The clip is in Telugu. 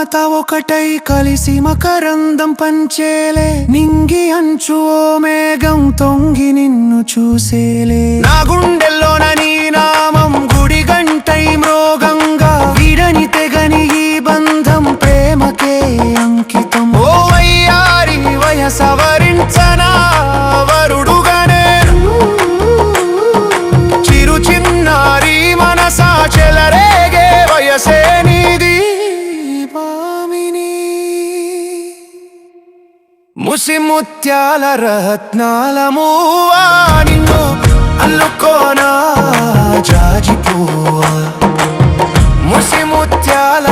మమత ఒకటై కలిసి మకరందం పంచేలే నింగి అంచు ఓ మేఘం తొంగి నిన్ను చూసేలే నా గుండెల్లోన నీ నామం గుడి గంటై మ్రోగంగా విడని తెగని ఈ బంధం ప్రేమకే అంకితం ఓ వయ్యారి వయసవరించనా వరుడుగానే చిరు చిన్నారి మనసా చెలరేగే వయసే నీది భామిని ముసి ముత్యాల రత్నాల మూవా నిన్ను అల్లుకోనా జాజిపోవా ముసి ముత్యాల